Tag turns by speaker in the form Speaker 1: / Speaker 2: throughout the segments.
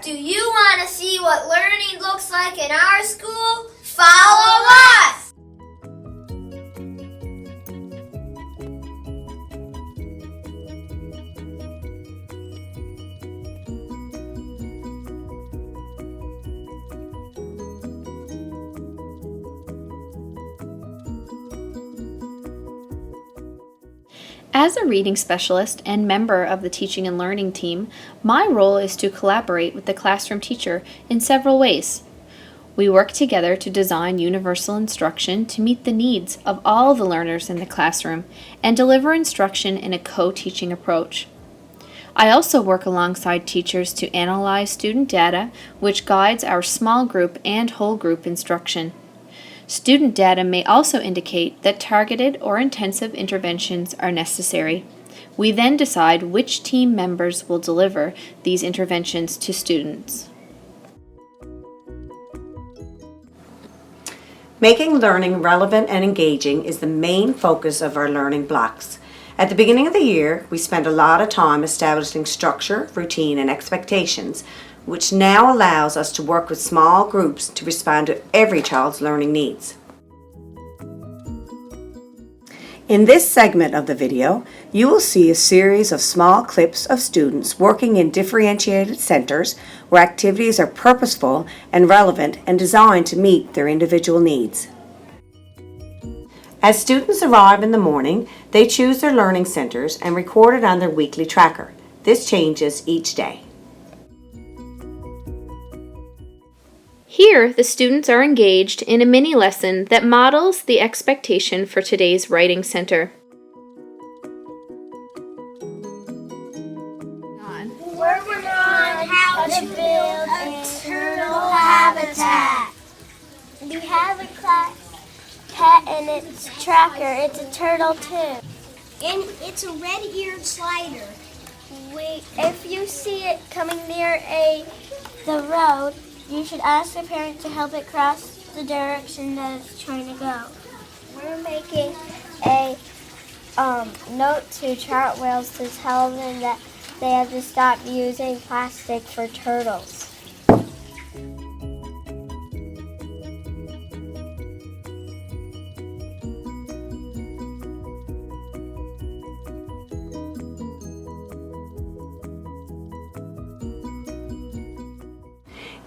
Speaker 1: Do you want to see what learning looks like in our school? Follow us!
Speaker 2: As a reading specialist and member of the teaching and learning team, my role is to collaborate with the classroom teacher in several ways. We work together to design universal instruction to meet the needs of all the learners in the classroom and deliver instruction in a co-teaching approach. I also work alongside teachers to analyze student data, which guides our small group and whole group instruction. Student data may also indicate that targeted or intensive interventions are necessary. We then decide which team members will deliver these interventions to students.
Speaker 3: Making learning relevant and engaging is the main focus of our learning blocks. At the beginning of the year, we spent a lot of time establishing structure, routine, and expectations, which now allows us to work with small groups to respond to every child's learning needs. In this segment of the video, you will see a series of small clips of students working in differentiated centers where activities are purposeful and relevant and designed to meet their individual needs. As students arrive in the morning, they choose their learning centers and record it on their weekly tracker. This changes each day.
Speaker 2: Here, the students are engaged in a mini lesson that models the expectation for today's writing center.
Speaker 1: We're working on how to build a turtle habitat. We have a class pet and its tracker. It's a turtle too. And it's a red-eared slider. If you see it coming near the road, you should ask the parent to help it cross the direction that it's trying to go. We're making a note to trout whales to tell them that they have to stop using plastic for turtles.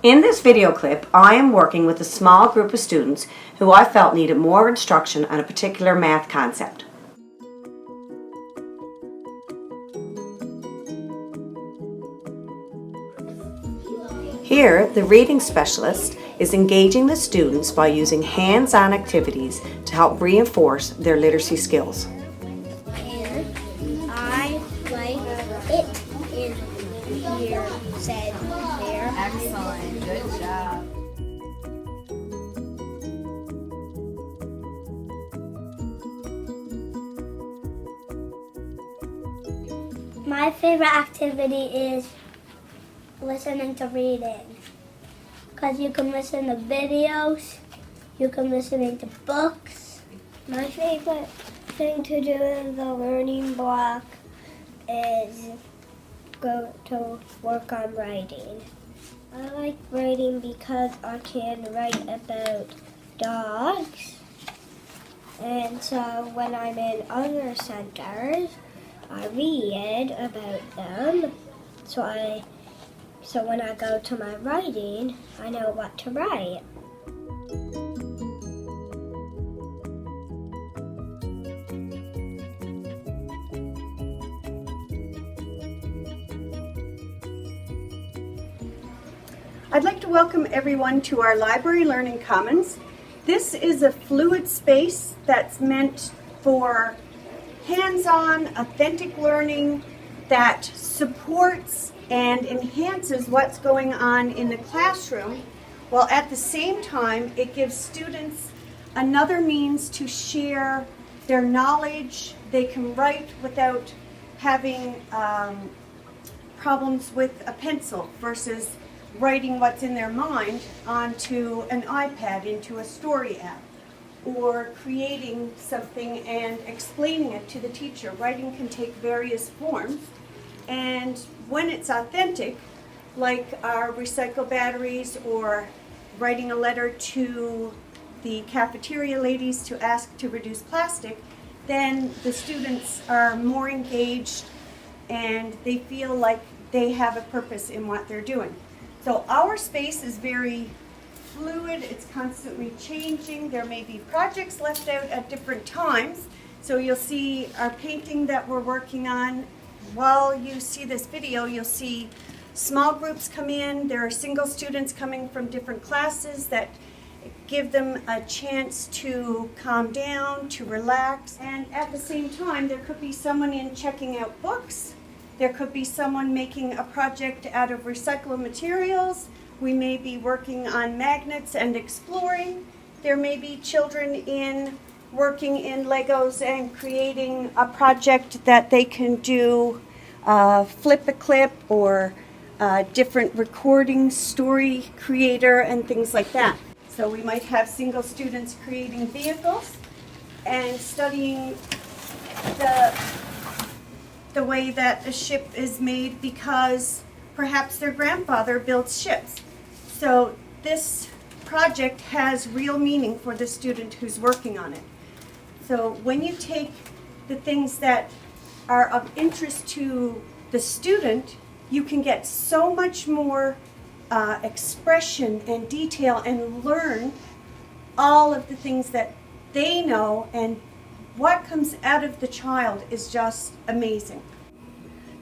Speaker 3: In this video clip, I am working with a small group of students who I felt needed more instruction on a particular math concept. Here, the reading specialist is engaging the students by using hands-on activities to help reinforce their literacy skills.
Speaker 1: And I like it in here, said there.
Speaker 4: Excellent. Good job.
Speaker 1: My favorite activity is listening to reading. Because you can listen to videos, you can listen to books. My favorite thing to do in the learning block is go to work on writing. I like writing because I can write about dogs. And so when I'm in other centers, I read about them. So when I go to my writing, I know what to write.
Speaker 5: I'd like to welcome everyone to our Library Learning Commons. This is a fluid space that's meant for hands-on, authentic learning that supports and enhances what's going on in the classroom, while at the same time it gives students another means to share their knowledge. They can write without having problems with a pencil versus writing what's in their mind onto an iPad, into a story app, or creating something and explaining it to the teacher. Writing can take various forms, and when it's authentic, like our recycle batteries or writing a letter to the cafeteria ladies to ask to reduce plastic, then the students are more engaged and they feel like they have a purpose in what they're doing. So our space is very fluid, it's constantly changing. There may be projects left out at different times. So you'll see our painting that we're working on. While you see this video, you'll see small groups come in. There are single students coming from different classes that give them a chance to calm down, to relax. And at the same time, there could be someone in checking out books. There could be someone making a project out of recycled materials. We may be working on magnets and exploring. There may be children working in Legos and creating a project that they can do, flip a clip or different recording, story creator, and things like that. So we might have single students creating vehicles and studying the way that a ship is made because perhaps their grandfather built ships. So this project has real meaning for the student who's working on it. So when you take the things that are of interest to the student, you can get so much more expression and detail and learn all of the things that they know, and what comes out of the child is just amazing.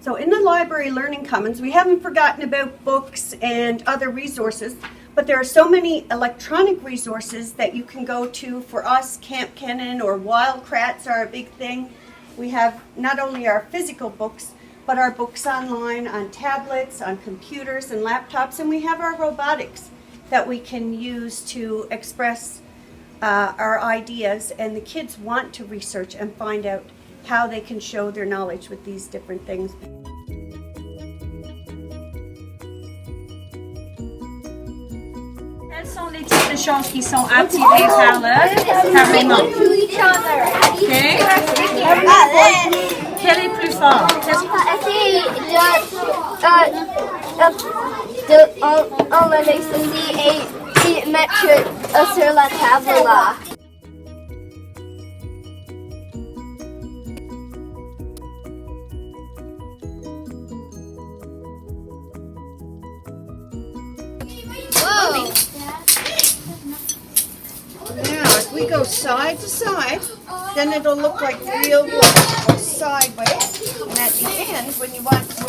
Speaker 5: So in the Library Learning Commons, we haven't forgotten about books and other resources, but there are so many electronic resources that you can go to. For us, Camp Kennan or Wildcrats are a big thing. We have not only our physical books, but our books online, on tablets, on computers and laptops, and we have our robotics that we can use to express our ideas, and the kids want to research and find out how they can show their knowledge with these different things.
Speaker 4: Quelles sont les types de choses qui sont attirées par le Okay. Quel est plus fort?
Speaker 1: On l'électricité et mettre sur la table là.
Speaker 5: Now, if we go side to side, then it'll look like real wood, or sideways. And at the end, when you want your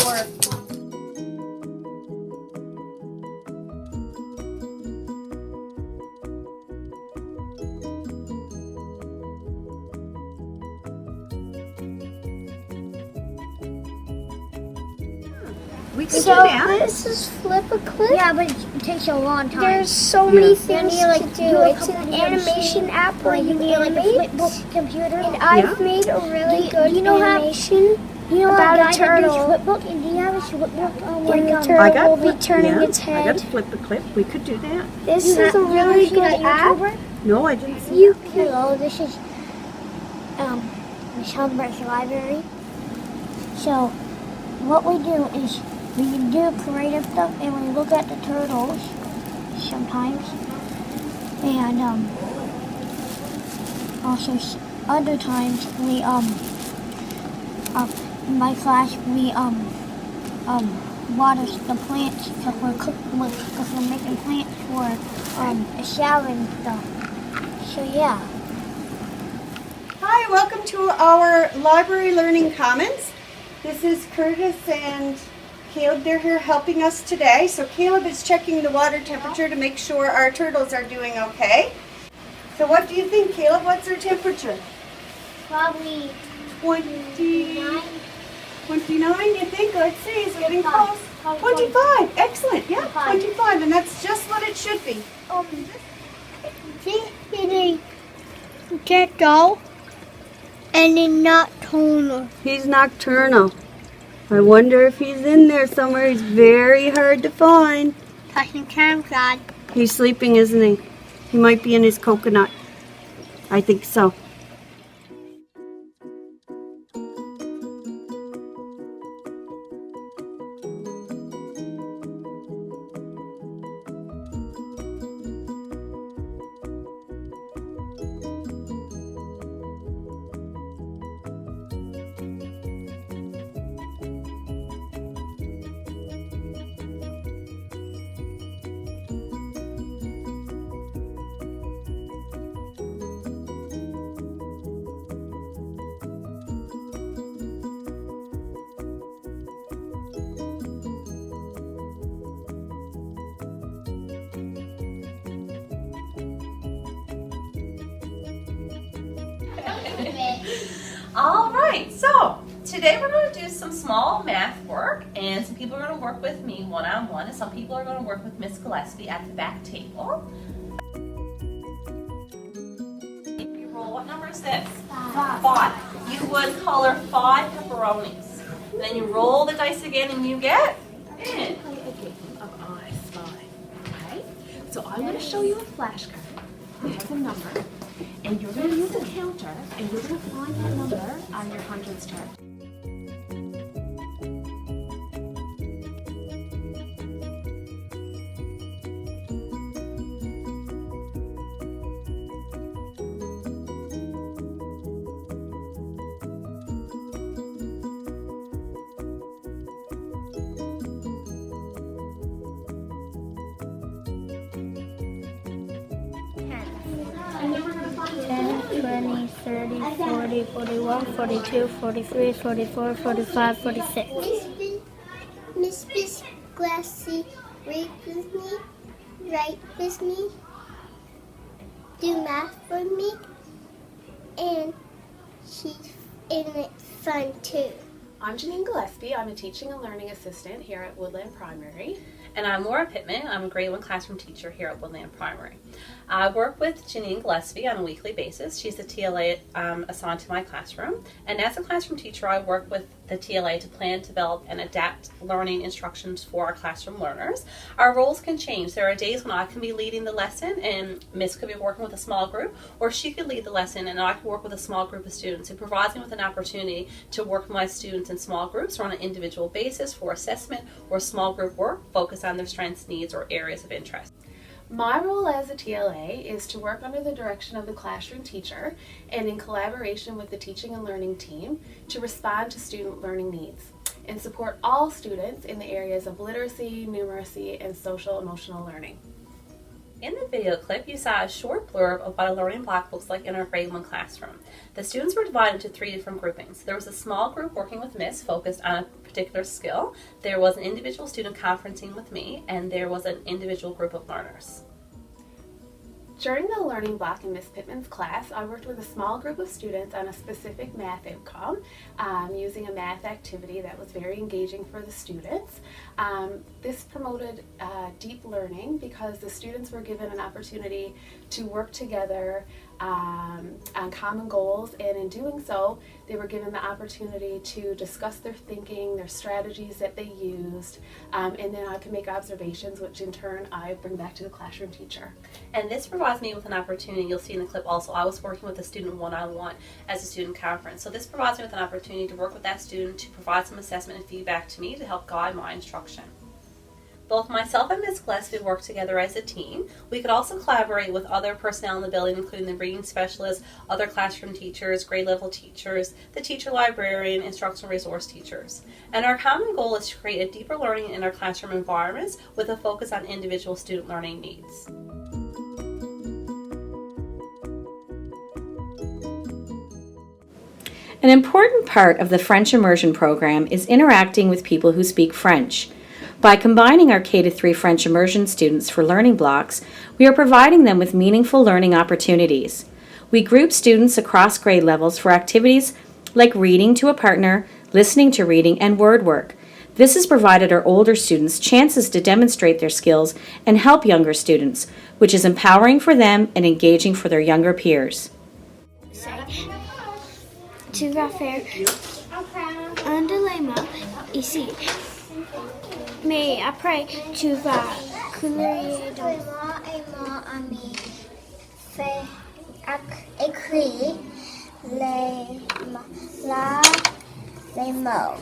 Speaker 5: we can do that.
Speaker 1: This is flip a clip.
Speaker 6: Yeah, but it takes a long time.
Speaker 1: There's so many things
Speaker 6: You need,
Speaker 1: to do. It's an animation app where you
Speaker 6: need like a
Speaker 1: animate.
Speaker 6: flipbook computer.
Speaker 1: And I've made a really good
Speaker 6: you know how-
Speaker 1: animation
Speaker 6: You know
Speaker 1: about
Speaker 6: how
Speaker 1: a
Speaker 6: guys
Speaker 1: turtle.
Speaker 6: do flipbook? And do you have a flipbook?
Speaker 1: And the
Speaker 5: I
Speaker 1: turtle
Speaker 5: got
Speaker 1: will be
Speaker 5: flip-
Speaker 1: turning
Speaker 5: yeah,
Speaker 1: its
Speaker 5: I
Speaker 1: head.
Speaker 5: got to flip the clip. We could do that.
Speaker 1: This is a really good app.
Speaker 5: No, I didn't see.
Speaker 1: You can
Speaker 6: Hello, this is Miss Humbert's library. So, what we do is we do creative stuff and we look at the turtles sometimes. And also other times we in my class we water the plants because we're making plants for a shower and stuff. So yeah.
Speaker 5: Hi, welcome to our Library Learning Commons. This is Curtis and Caleb. They're here helping us today. So Caleb is checking the water temperature to make sure our turtles are doing okay. So what do you think, Caleb? What's their temperature?
Speaker 6: Probably
Speaker 5: 29, you think? Let's see, it's getting close. 25, excellent, yeah, 25, and that's just what it should be.
Speaker 1: turtle and a nocturnal.
Speaker 5: He's nocturnal. I wonder if he's in there somewhere. He's very hard to find.
Speaker 1: Touching camouflage.
Speaker 5: He's sleeping, isn't he? He might be in his coconut. I think so.
Speaker 4: All right, so today we're going to do some small math work, and some people are going to work with me one-on-one, and some people are going to work with Miss Gillespie at the back table. If you roll, what number is this? 5. You would color 5 pepperonis. And then you roll the dice again and you get in.
Speaker 7: Play a game of I Spy. Okay? So I'm going to show you a flashcard. It has a number, and you're going to use a counter, and you're going to find that number on your hundreds chart.
Speaker 6: And then we're going to find 10, 20, 30, 40, 41, 42, 43, 44, 45, 46.
Speaker 1: Miss Glassy, read with me, write with me, do math for me, and it's fun too.
Speaker 7: I'm Janine Gillespie. I'm a teaching and learning assistant here at Woodland Primary.
Speaker 4: And I'm Laura Pittman. I'm a grade 1 classroom teacher here at Woodland Primary. I work with Janine Gillespie on a weekly basis. She's the TLA assigned to my classroom. And as a classroom teacher, I work with the TLA to plan, develop, and adapt learning instructions for our classroom learners. Our roles can change. There are days when I can be leading the lesson and Miss could be working with a small group, or she could lead the lesson and I could work with a small group of students. It provides me with an opportunity to work with my students in small groups or on an individual basis for assessment or small group work focused on their strengths, needs, or areas of interest.
Speaker 7: My role as a TLA is to work under the direction of the classroom teacher and in collaboration with the teaching and learning team to respond to student learning needs and support all students in the areas of literacy, numeracy, and social emotional learning.
Speaker 4: In the video clip, you saw a short blurb of what a learning block looks like in our grade 1 classroom. The students were divided into 3 different groupings. There was a small group working with Miss focused on a particular skill. There was an individual student conferencing with me, and there was an individual group of learners.
Speaker 7: During the learning block in Miss Pittman's class, I worked with a small group of students on a specific math outcome using a math activity that was very engaging for the students. This promoted deep learning because the students were given an opportunity to work together on common goals, and in doing so, they were given the opportunity to discuss their thinking, their strategies that they used, and then I could make observations, which in turn I bring back to the classroom teacher.
Speaker 4: And this provides me with an opportunity. You'll see in the clip also, I was working with a student one-on-one as a student conference. So this provides me with an opportunity to work with that student to provide some assessment and feedback to me to help guide my instruction. Both myself and Ms. Gillespie work together as a team. We could also collaborate with other personnel in the building, including the reading specialists, other classroom teachers, grade level teachers, the teacher librarian, instructional resource teachers. And our common goal is to create a deeper learning in our classroom environments with a focus on individual student learning needs.
Speaker 3: An important part of the French immersion program is interacting with people who speak French. By combining our K-3 French immersion students for learning blocks, we are providing them with meaningful learning opportunities. We group students across grade levels for activities like reading to a partner, listening to reading, and word work. This has provided our older students chances to demonstrate their skills and help younger students, which is empowering for them and engaging for their younger peers.
Speaker 6: Tu vas faire un dilemma ici. Mais après, tu vas colorier donc.
Speaker 1: Moi et mon ami fait écrire les mots.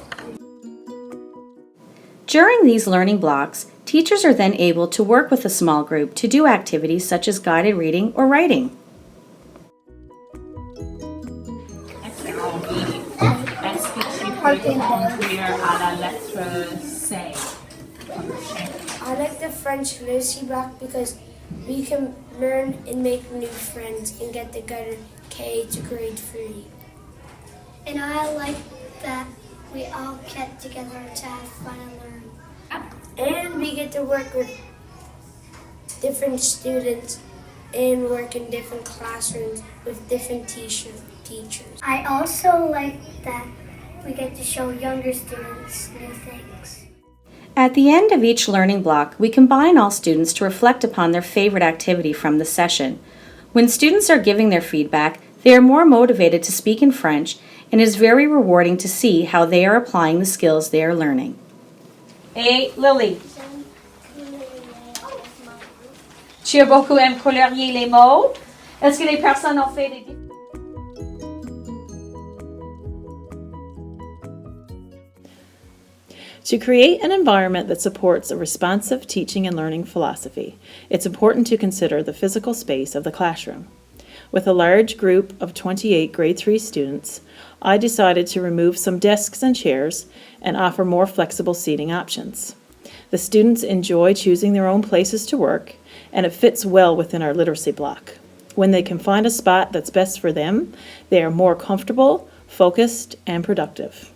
Speaker 3: During these learning blocks, teachers are then able to work with a small group to do activities such as guided reading or writing.
Speaker 8: I like the French literacy block because we can learn and make new friends and get the guided K to grade 3.
Speaker 1: And I like that we all get together to have fun and learn.
Speaker 8: And we get to work with different students and work in different classrooms with different teachers.
Speaker 1: I also like that we get to show younger students new things.
Speaker 3: At the end of each learning block, we combine all students to reflect upon their favorite activity from the session. When students are giving their feedback, they are more motivated to speak in French, and it is very rewarding to see how they are applying the skills they are learning.
Speaker 9: Et Lily. Tu as beaucoup aimé colorier les mots. Est-ce que les personnes ont fait des...
Speaker 10: To create an environment that supports a responsive teaching and learning philosophy, it's important to consider the physical space of the classroom. With a large group of 28 grade 3 students, I decided to remove some desks and chairs and offer more flexible seating options. The students enjoy choosing their own places to work, and it fits well within our literacy block. When they can find a spot that's best for them, they are more comfortable, focused, and productive.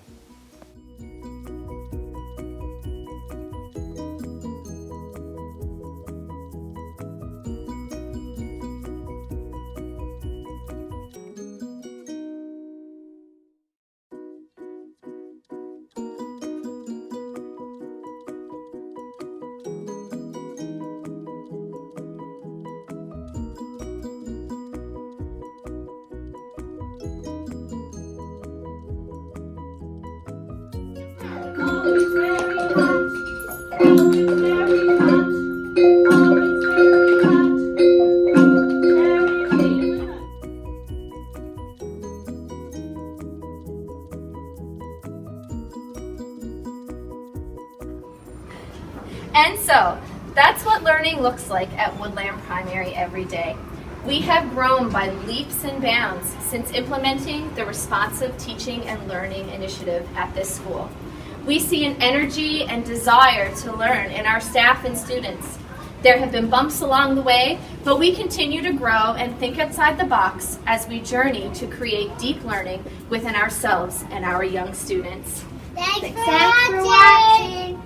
Speaker 2: And so, that's what learning looks like at Woodland Primary every day. We have grown by leaps and bounds since implementing the Responsive Teaching and Learning Initiative at this school. We see an energy and desire to learn in our staff and students. There have been bumps along the way, but we continue to grow and think outside the box as we journey to create deep learning within ourselves and our young students.
Speaker 1: Thanks for watching.